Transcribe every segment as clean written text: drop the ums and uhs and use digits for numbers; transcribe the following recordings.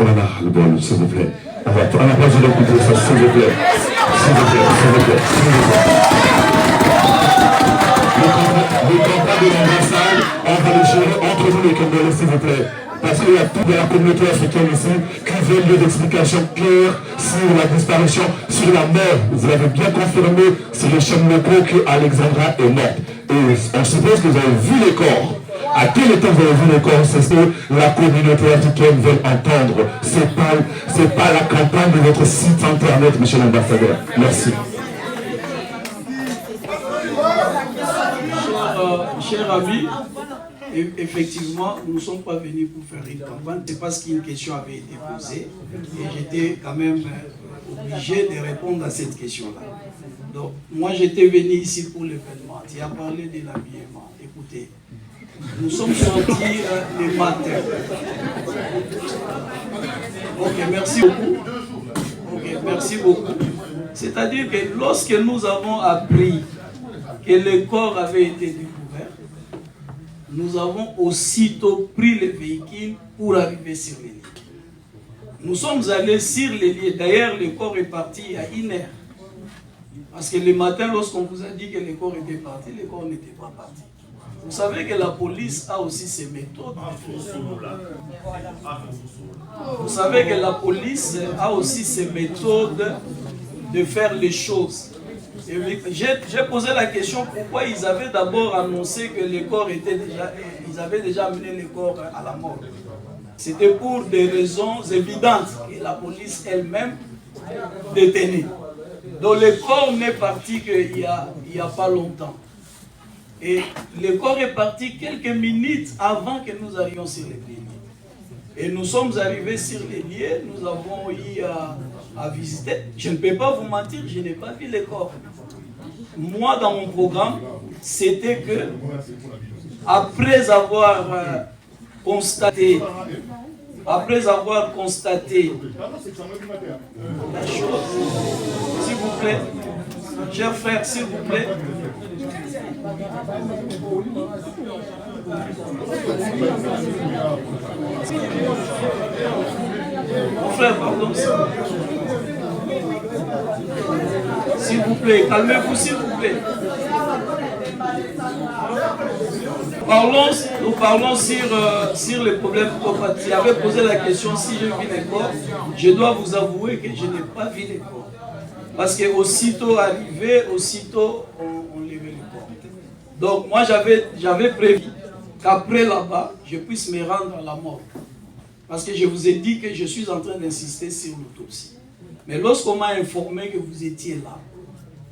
on en a le bol, s'il vous plaît. On n'a pas besoin d'écouter ça, s'il vous plaît. S'il vous plaît, s'il vous plaît, s'il vous plaît. Le contrat de l'ambassade, on va le gérer entre nous les Congolais, s'il vous plaît. Parce qu'il y a toute la communauté africaine ici qui veut lieu d'explication claire sur la disparition, sur la mort. Vous l'avez bien confirmé sur les chaînes locaux qu'Alexandra est morte. Et on suppose que vous avez vu les corps. À quel état vous avez vu les corps? C'est ce que la communauté africaine veut entendre. C'est pas la campagne de votre site internet, monsieur l'ambassadeur. Merci. Cher ami, effectivement, nous ne sommes pas venus pour faire une campagne, c'est parce qu'une question avait été posée et j'étais quand même obligé de répondre à cette question-là. Donc, moi j'étais venu ici pour l'événement, tu as parlé de l'habillement. Écoutez, nous sommes sortis le matin. Ok, merci beaucoup. Ok, merci beaucoup. C'est-à-dire que lorsque nous avons appris que le corps avait été découvert, nous avons aussitôt pris le véhicule pour arriver sur les lieux. Nous sommes allés sur les lieux. D'ailleurs, le corps est parti il y a 1 heure. Parce que le matin, lorsqu'on vous a dit que le corps était parti, le corps n'était pas parti. Vous savez que la police a aussi ses méthodes. Vous savez que la police a aussi ses méthodes de faire les choses. J'ai posé la question pourquoi ils avaient d'abord annoncé que les corps étaient déjà, ils avaient déjà amené les corps à la mort. C'était pour des raisons évidentes que la police elle-même détenait. Donc le corps n'est parti qu'il n'y a pas longtemps. Et le corps est parti quelques minutes avant que nous arrivions sur les lieux. Et nous sommes arrivés sur les lieux, nous avons eu à visiter. Je ne peux pas vous mentir, je n'ai pas vu les corps. Moi, dans mon programme, c'était que, après avoir constaté la chose, s'il vous plaît, chers frères, s'il vous plaît, mon frère, pardon, s'il vous plaît, calmez-vous, s'il vous plaît. Nous parlons sur les problèmes. Tu avais posé la question si j'ai vu les corps. Je dois vous avouer que je n'ai pas vu les corps. Parce que aussitôt arrivé, aussitôt on levait les corps. Donc moi j'avais prévu qu'après là-bas, je puisse me rendre à la mort. Parce que je vous ai dit que je suis en train d'insister sur l'autopsie. Mais lorsqu'on m'a informé que vous étiez là,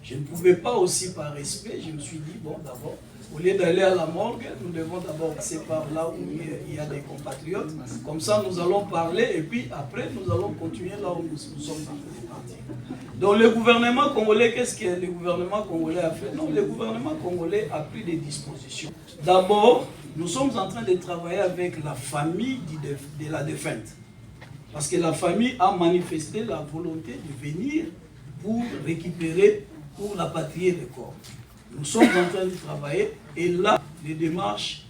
je ne pouvais pas aussi par respect, je me suis dit, bon d'abord, au lieu d'aller à la morgue, nous devons d'abord passer par là où il y a des compatriotes. Comme ça, nous allons parler et puis après, nous allons continuer là où nous sommes en train de partir. Donc le gouvernement congolais, qu'est-ce que le gouvernement congolais a fait? Non, le gouvernement congolais a pris des dispositions. D'abord, nous sommes en train de travailler avec la famille de la défunte. Parce que la famille a manifesté la volonté de venir pour récupérer, pour rapatrier les corps. Nous sommes en train de travailler et là, les démarches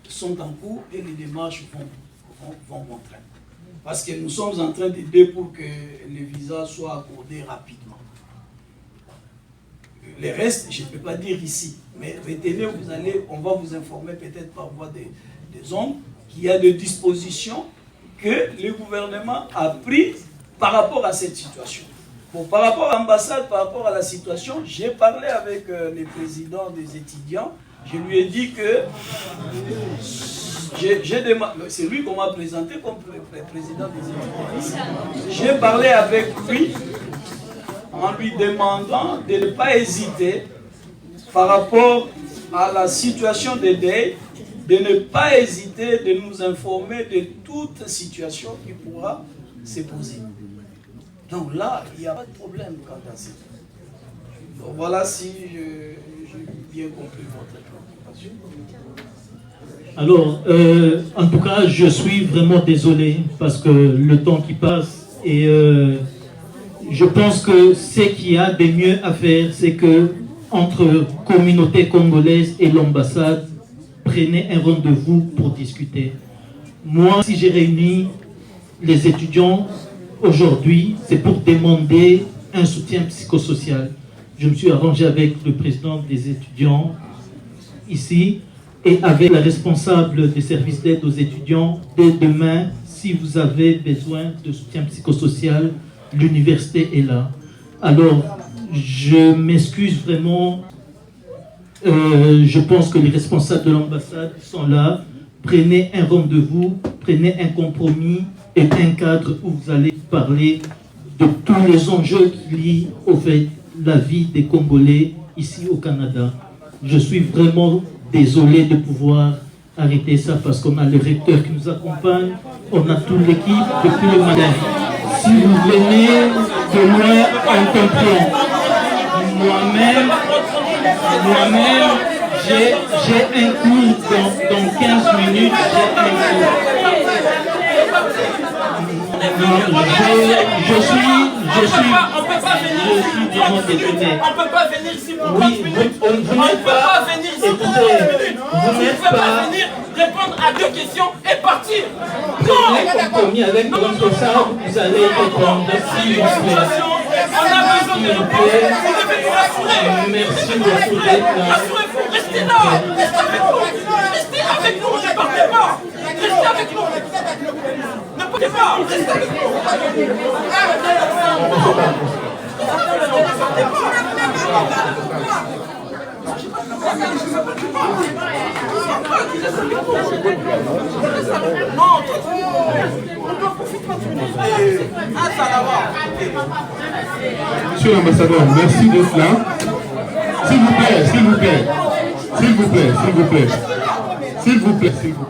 sont en cours et les démarches vont bon train. Parce que nous sommes en train d'aider pour que les visas soient accordés rapidement. Le reste, je ne peux pas dire ici. Mais retenez, on va vous informer peut-être par voie des ondes qu'il y a des dispositions que le gouvernement a prises par rapport à cette situation. Bon, par rapport à l'ambassade, par rapport à la situation, j'ai parlé avec le président des étudiants. Je lui ai dit que c'est lui qu'on m'a présenté comme président des étudiants. J'ai parlé avec lui en lui demandant de ne pas hésiter par rapport à la situation de deuil, de ne pas hésiter de nous informer de toute situation qui pourra se poser. Donc là, il n'y a pas de problème quant à ça. Donc voilà si j'ai bien compris votre préoccupation. Alors, en tout cas, je suis vraiment désolé parce que le temps qui passe et je pense que ce qu'il y a de mieux à faire, c'est que entre communauté congolaise et l'ambassade, prenez un rendez-vous pour discuter. Moi, si j'ai réuni les étudiants aujourd'hui, c'est pour demander un soutien psychosocial. Je me suis arrangé avec le président des étudiants ici et avec la responsable des services d'aide aux étudiants. Dès demain, si vous avez besoin de soutien psychosocial, l'université est là. Alors, je m'excuse vraiment. Je pense que les responsables de l'ambassade sont là. Prenez un rendez-vous, prenez un compromis et un cadre où vous allez parler de tous les enjeux qui lient au fait la vie des Congolais ici au Canada. Je suis vraiment désolé de pouvoir arrêter ça parce qu'on a le recteur qui nous accompagne, on a toute l'équipe depuis le matin. Si vous venez de loin, on comprend. Moi-même, j'ai un cours dans 15 minutes, j'ai un cours. Je suis vraiment désolé. On ne peut pas venir ici pour 30 Oui, minutes. vous n'êtes pas venir ici pour 30 minutes. On ne peut pas venir répondre à 2 questions et partir. Prenez compromis avec nous, comme ça vous allez répondre s'il vous plaît. On a besoin de nous parler. Vous devez nous rassurer. Merci beaucoup d'être là. Rassurez-vous, restez là. Restez avec nous. Restez avec nous, ne partez pas. Restez avec nous. Ne partez pas. Restez avec nous. Monsieur l'ambassadeur, merci d'être là. S'il vous plaît, s'il vous plaît. S'il vous plaît, s'il vous plaît. S'il vous plaît, s'il vous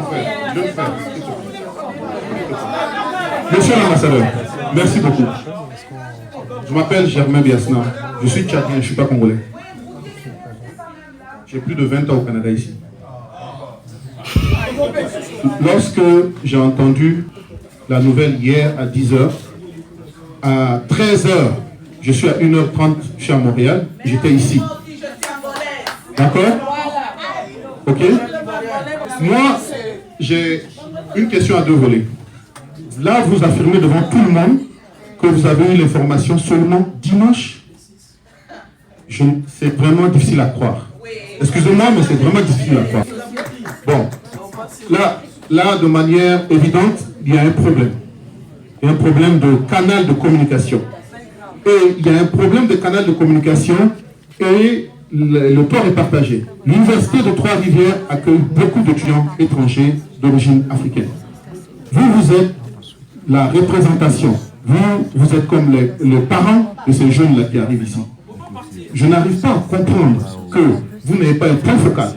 plaît. Je le fais. Monsieur l'ambassadeur, merci beaucoup. Je m'appelle Germain Biasna. Je suis tchadien, je ne suis pas congolais. J'ai plus de 20 ans au Canada ici. Lorsque j'ai entendu la nouvelle hier à 10h, à 13h, je suis à 1h30, je suis à Montréal, j'étais ici. D'accord? Ok? Moi, j'ai une question à 2 volets. Là, vous affirmez devant tout le monde que vous avez eu l'information seulement dimanche. C'est vraiment difficile à croire. Excusez-moi, mais c'est vraiment difficile à croire. Bon, là, de manière évidente, il y a un problème. Il y a un problème de canal de communication. Et il y a un problème de canal de communication et le tort est partagé. L'université de Trois-Rivières accueille beaucoup d'étudiants étrangers d'origine africaine. Vous êtes la représentation. Vous êtes comme les parents de ces jeunes-là qui arrivent ici. Je n'arrive pas à comprendre que vous n'avez pas un point focal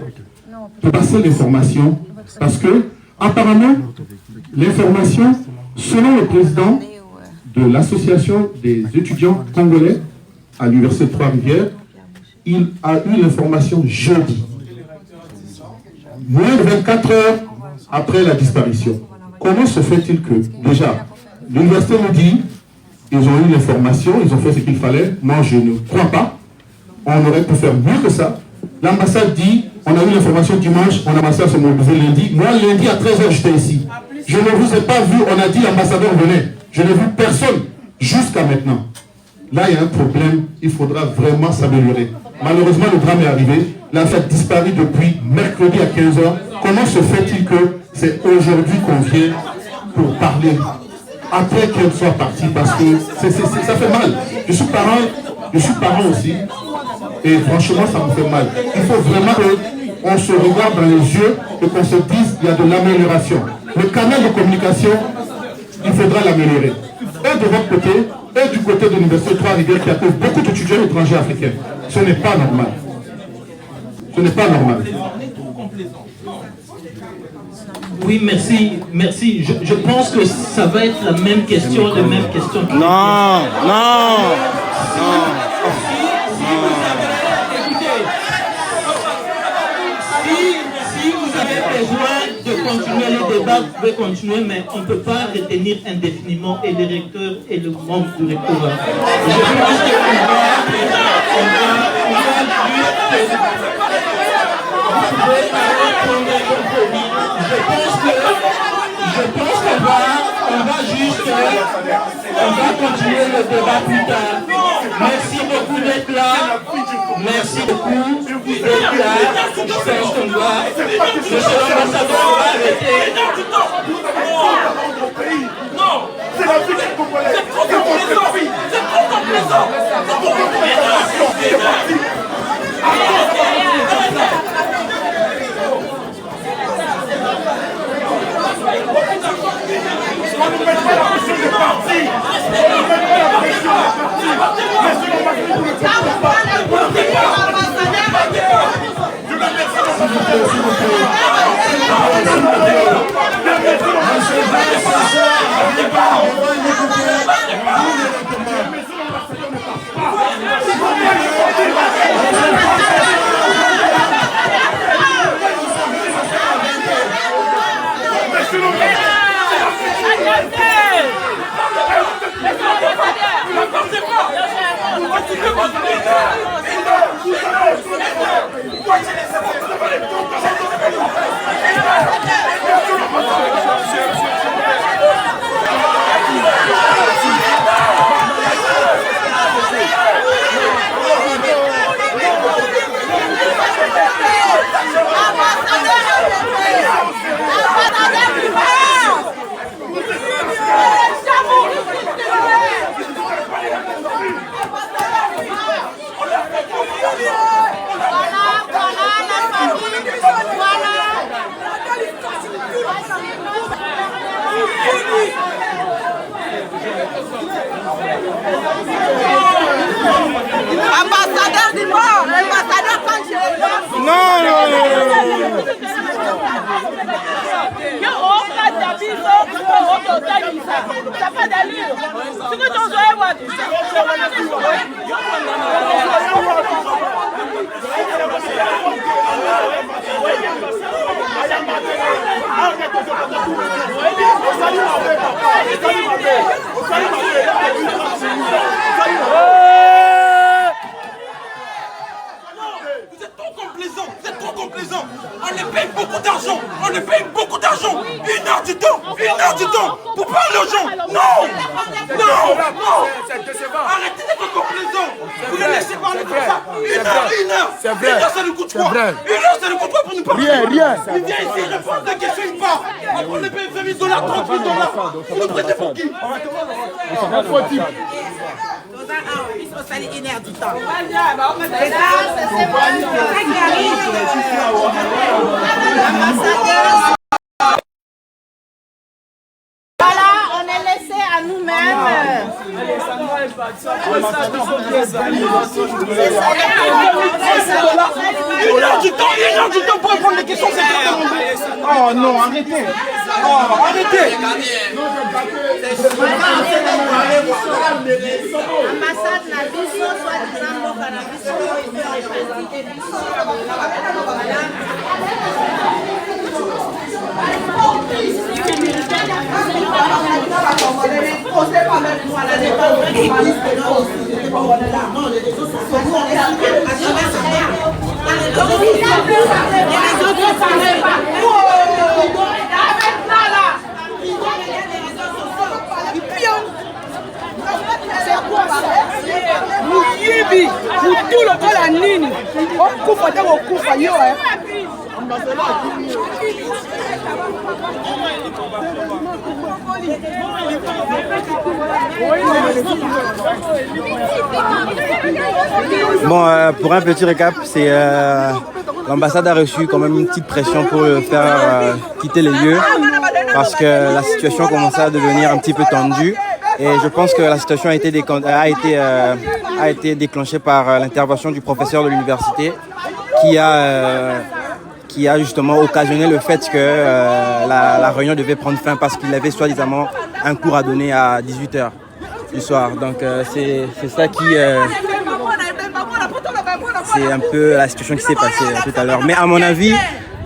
pour passer l'information parce que, apparemment, l'information, selon le président de l'association des étudiants congolais à l'université de Trois-Rivières, il a eu l'information jeudi, moins de 24 heures après la disparition. Comment se fait-il que, déjà, l'université nous dit, ils ont eu l'information, ils ont fait ce qu'il fallait, moi je ne crois pas, on aurait pu faire mieux que ça. L'ambassade dit, on a eu l'information dimanche, on a commencé à se mobiliser lundi. Moi, lundi à 13h, j'étais ici. Je ne vous ai pas vu, on a dit l'ambassadeur venait. Je n'ai vu personne jusqu'à maintenant. Là, il y a un problème, il faudra vraiment s'améliorer. Malheureusement, le drame est arrivé. La fête disparue depuis mercredi à 15h. Comment se fait-il que c'est aujourd'hui qu'on vient pour parler après qu'elle soit partie? Parce que ça fait mal. Je suis parent aussi. Et franchement, ça me fait mal. Il faut vraiment qu'on se regarde dans les yeux et qu'on se dise qu'il y a de l'amélioration. Le canal de communication, il faudra l'améliorer. Et de votre côté, et du côté de l'université de Trois-Rivières qui accueille beaucoup d'étudiants étrangers africains. Ce n'est pas normal. Ce n'est pas normal. Oui, merci. Je pense que ça va être la même question, Non. Si vous avez besoin de continuer le débat, vous pouvez continuer, mais on ne peut pas retenir indéfiniment et le recteur et le membre du rectorat. Je pense Je pense qu'on va On va continuer le débat plus tard. Merci beaucoup d'être là. Merci beaucoup d'être là. Je pense qu'on doit. Monsieur l'ambassadeur va arrêter. Non, c'est la vie du Congolais. C'est trop complaisant. C'est trop complaisant. On ne met pas la pression des partis. On ne met pas la pression des partis. Monsieur l'ambassadeur, vous ne partez pas. Vous ne partez pas. Je vous remercie. Ambassadeur du mort, ambassadeur quand je Non. Ça pas d'allure. Tu veux t'en jouer, Vous êtes trop complaisant, vous êtes trop complaisant. On les paye beaucoup d'argent, on les paye beaucoup d'argent. 1 heure du temps pour parler aux gens. Non. Arrêtez d'être complaisant. Vous les laissez parler comme ça. 1 heure. C'est vrai. 1 heure, ça nous coûte quoi? 1 heure, ça nous coûte quoi pour nous parler? Rien. Il vient ici, il répond à des questions, il part. Après, on les paye 20 000 $, 30 000 $. Vous nous prenez pour qui? Il faut salir 1 heure du temps. Voilà, on est laissé à nous-mêmes. 1 heure du temps pour répondre les questions, c'est pas demandé. Oh non, arrêtez. Arrêtez. Ambassade na biso, soi-disant mboka na biso, représenter biso. Muyibi, mutu lokola nini? Okufa te okufa yo Bon, pour un petit récap, c'est l'ambassade a reçu quand même une petite pression pour le faire quitter les lieux parce que la situation commençait à devenir un petit peu tendue. Et je pense que la situation a été déclenchée par l'intervention du professeur de l'université qui a justement occasionné le fait que la réunion devait prendre fin parce qu'il avait soi-disant un cours à donner à 18h du soir. Donc c'est ça qui... c'est un peu la situation qui s'est passée tout à l'heure. Mais à mon avis,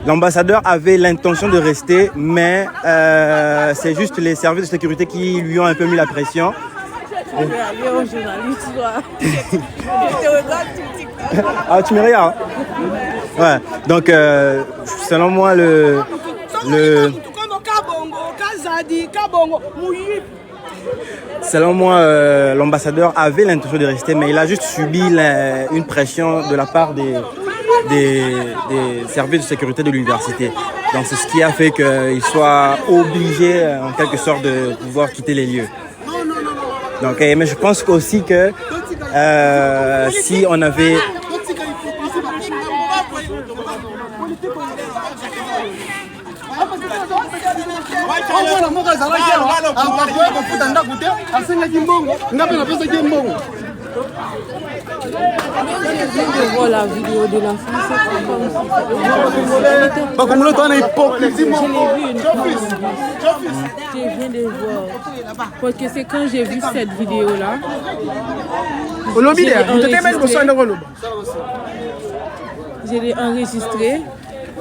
l'ambassadeur avait l'intention de rester, mais c'est juste les services de sécurité qui lui ont un peu mis la pression. Ah, tu me regardes? Ouais, donc selon moi, le Selon moi, l'ambassadeur avait l'intention de rester, mais il a juste subi une pression de la part des services de sécurité de l'université. Donc c'est ce qui a fait qu'il soit obligé en quelque sorte de pouvoir quitter les lieux. Donc, mais je pense aussi que si on avait... Je vois la vidéo de la France. Je l'ai vu une fois. Je viens de voir. Parce que c'est quand j'ai vu cette vidéo-là. Je l'ai enregistrée.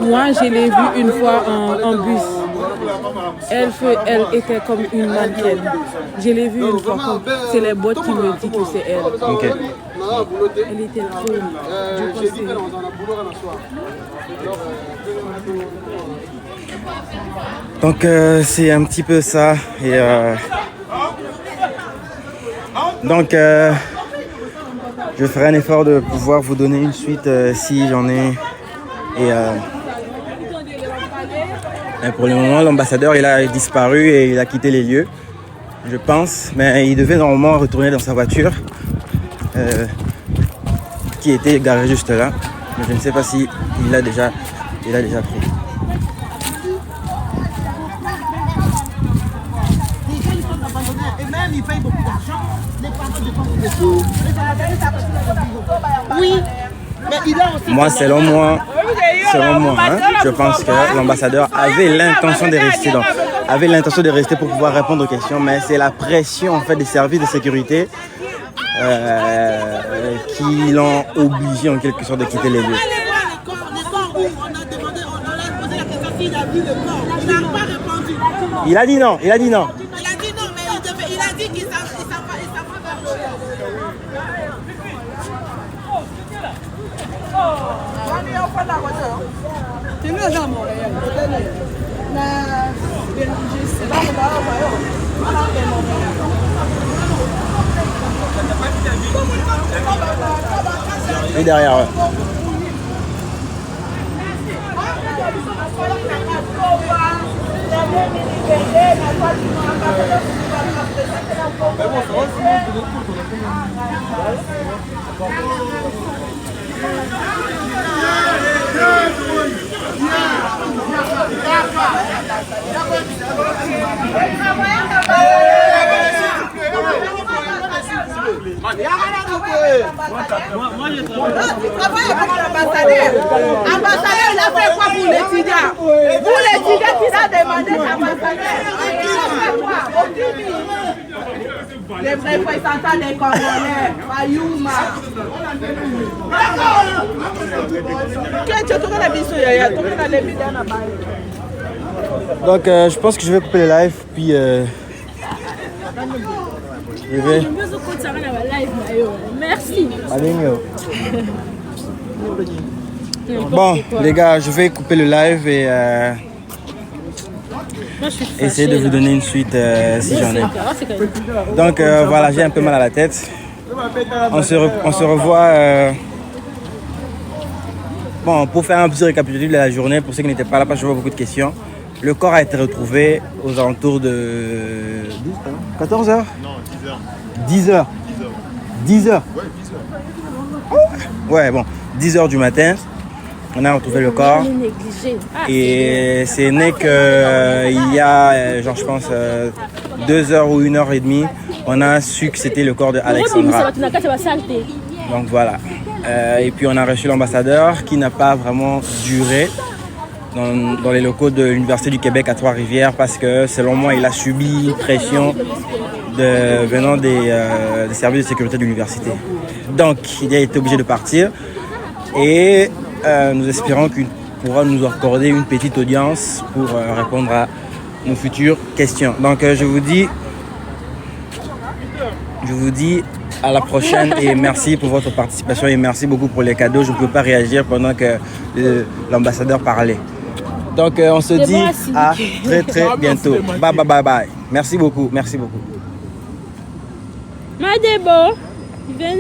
Moi, je l'ai vue une fois en bus. Elle était comme une mannequin. Je l'ai vue une fois. C'est les boîtes qui me disent que c'est elle. Okay. Elle était trop. Je pensais. Donc c'est un petit peu ça. Et donc je ferai un effort de pouvoir vous donner une suite si j'en ai. Et pour le moment, l'ambassadeur il a disparu et il a quitté les lieux, je pense. Mais il devait normalement retourner dans sa voiture qui était garée juste là. Mais je ne sais pas si il l'a déjà pris. Oui. Moi, selon moi, je pense que l'ambassadeur avait l'intention de rester, pour pouvoir répondre aux questions, mais c'est la pression en fait des services de sécurité qui l'ont obligé en quelque sorte de quitter les lieux. Il a dit non. Il a dit non, mais il a dit qu'il s'en va vers Et derrière, ouais. Ambassadeur, il a fait quoi pour l'étudiant? Pour l'étudiant qui a demandé l'ambassadeur, il a fait quoi? Les représentants des Congolais, Bayouma. Donc je pense que je vais couper le live, puis je vais... Merci. Bon les gars, je vais couper le live et essayer de vous donner une suite si j'en ai. Donc voilà, j'ai un peu mal à la tête. On se revoit bon, pour faire un petit récapitulatif de la journée pour ceux qui n'étaient pas là parce que je vois beaucoup de questions. Le corps a été retrouvé aux alentours de 14h. Non, 10h. 10h. Ouais, bon, 10h du matin. On a retrouvé le corps et c'est né qu'il y a, genre je pense, 2 heures ou 1h30, on a su que c'était le corps de Alexandra. Donc voilà. Et puis on a reçu l'ambassadeur qui n'a pas vraiment duré dans les locaux de l'Université du Québec à Trois-Rivières parce que selon moi il a subi une pression venant des services de sécurité de l'université. Donc il a été obligé de partir et nous espérons qu'il pourra nous accorder une petite audience pour répondre à nos futures questions. Donc je vous dis à la prochaine et merci pour votre participation et merci beaucoup pour les cadeaux. Je ne peux pas réagir pendant que l'ambassadeur parlait. Donc on se dit à très bientôt. Bye. Merci beaucoup. Madebo, venez.